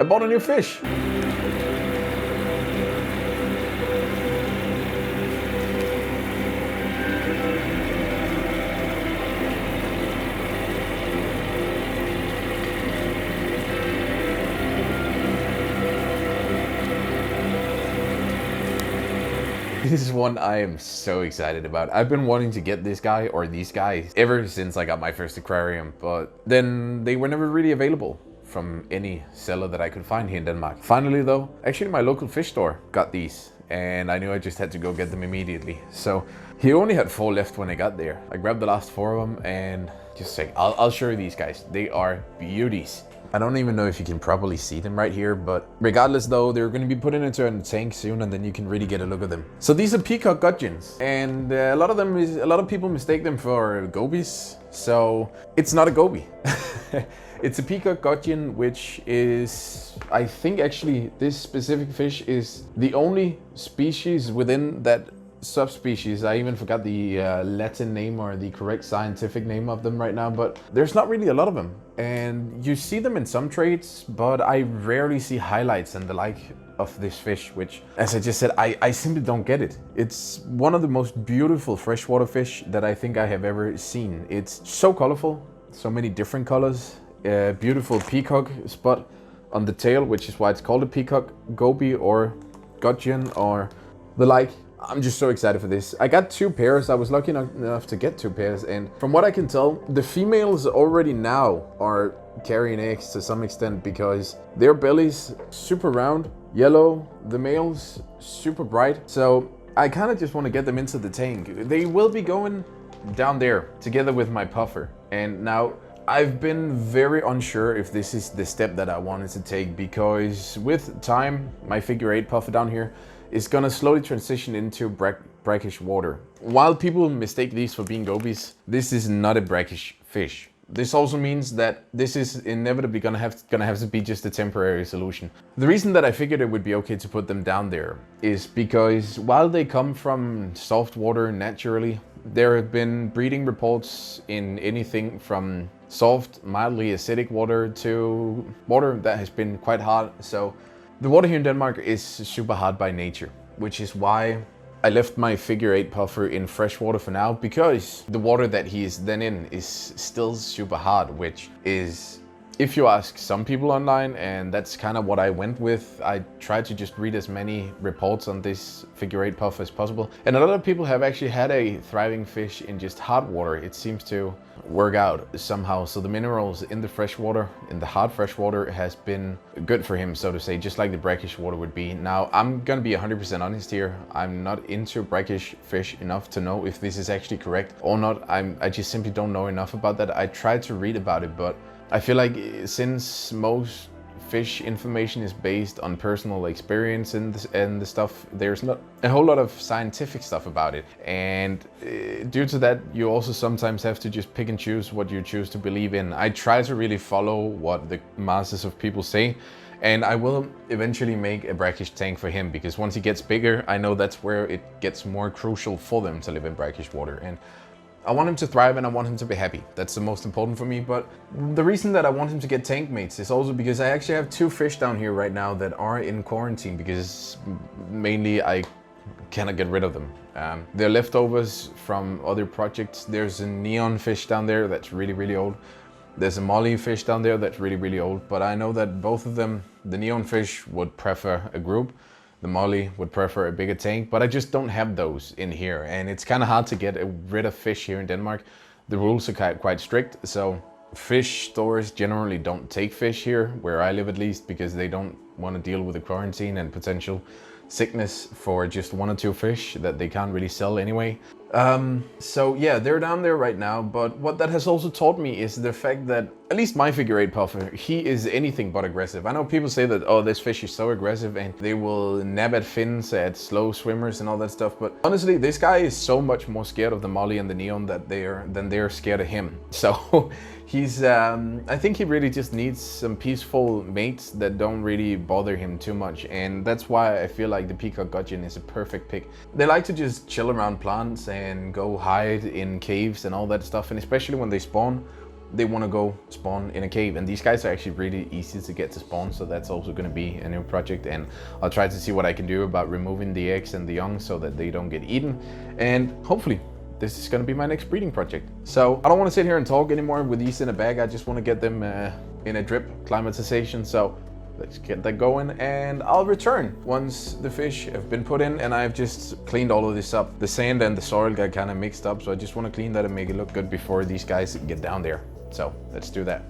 I bought a new fish. This is one I am so excited about. I've been wanting to get this guy or these guys ever since I got my first aquarium, but then they were never really available from any seller that I could find here in Denmark. Finally though, actually my local fish store got these and I knew I just had to go get them immediately. So he only had 4 left when I got there. I grabbed the last 4 of them and just say, I'll show you these guys. They are beauties. I don't even know if you can properly see them right here, but regardless though, they're going to be put into a tank soon and then you can really get a look at them. So these are Peacock gudgeons and a lot of people mistake them for gobies. So it's not a goby. It's a Peacock gudgeon, which is, I think actually this specific fish is the only species within that subspecies. I even forgot the Latin name or the correct scientific name of them right now, but there's not really a lot of them. And you see them in some trades, but I rarely see highlights and the like of this fish, which, as I just said, I simply don't get it. It's one of the most beautiful freshwater fish that I think I have ever seen. It's so colorful, so many different colors, beautiful peacock spot on the tail, which is why it's called a Peacock Goby or gudgeon or the like. I'm just so excited for this. I got 2 pairs. I was lucky enough to get 2 pairs, and from what I can tell, the females already now are carrying eggs to some extent because their bellies super round, yellow, the males super bright. So I kind of just want to get them into the tank. They will be going down there together with my puffer. And now I've been very unsure if this is the step that I wanted to take, because with time, my figure 8 puffer down here is gonna slowly transition into brackish water. While people mistake these for being gobies, this is not a brackish fish. This also means that this is inevitably gonna have to be just a temporary solution. The reason that I figured it would be okay to put them down there is because while they come from soft water naturally, there have been breeding reports in anything from soft, mildly acidic water to water that has been quite hard. So the water here in Denmark is super hard by nature, which is why I left my figure 8 puffer in fresh water for now, because the water that he is then in is still super hard, which is, if you ask some people online, and that's kind of what I went with. I tried to just read as many reports on this figure 8 puffer as possible. And a lot of people have actually had a thriving fish in just hard water. It seems to work out somehow. So the minerals in the fresh water, in the hard fresh water, has been good for him, so to say, just like the brackish water would be. Now, I'm gonna be 100% honest here. I'm not into brackish fish enough to know if this is actually correct or not. I just simply don't know enough about that. I tried to read about it, but I feel like since most fish information is based on personal experience and the stuff, there's not a whole lot of scientific stuff about it. And due to that, you also sometimes have to just pick and choose what you choose to believe in. I try to really follow what the masses of people say, and I will eventually make a brackish tank for him, because once he gets bigger, I know that's where it gets more crucial for them to live in brackish water. And I want him to thrive and I want him to be happy. That's the most important for me. But the reason that I want him to get tank mates is also because I actually have 2 fish down here right now that are in quarantine, because mainly I cannot get rid of them. They're leftovers from other projects. There's a neon fish down there that's really, really old. There's a molly fish down there that's really, really old. But I know that both of them, the neon fish would prefer a group. The molly would prefer a bigger tank, but I just don't have those in here. And it's kind of hard to get rid of fish here in Denmark. The rules are quite strict. So fish stores generally don't take fish here, where I live at least, because they don't want to deal with the quarantine and potential sickness for just 1 or 2 fish that they can't really sell anyway. So yeah, they're down there right now, but what that has also taught me is the fact that at least my figure 8 puffer, he is anything but aggressive. I know people say that, oh, this fish is so aggressive and they will nab at fins, at slow swimmers and all that stuff, but honestly, this guy is so much more scared of the molly and the neon than they're scared of him. So he's, I think he really just needs some peaceful mates that don't really bother him too much, and that's why I feel like the Peacock Gudgeon is a perfect pick. They like to just chill around plants and go hide in caves and all that stuff, and especially when they spawn, they want to go spawn in a cave, and these guys are actually really easy to get to spawn, so that's also going to be a new project. And I'll try to see what I can do about removing the eggs and the young so that they don't get eaten, and hopefully this is going to be my next breeding project. So I don't want to sit here and talk anymore with these in a bag. I just want to get them in a drip climatization. So let's get that going, and I'll return once the fish have been put in and I've just cleaned all of this up. The sand and the soil got kind of mixed up, so I just want to clean that and make it look good before these guys get down there. So let's do that.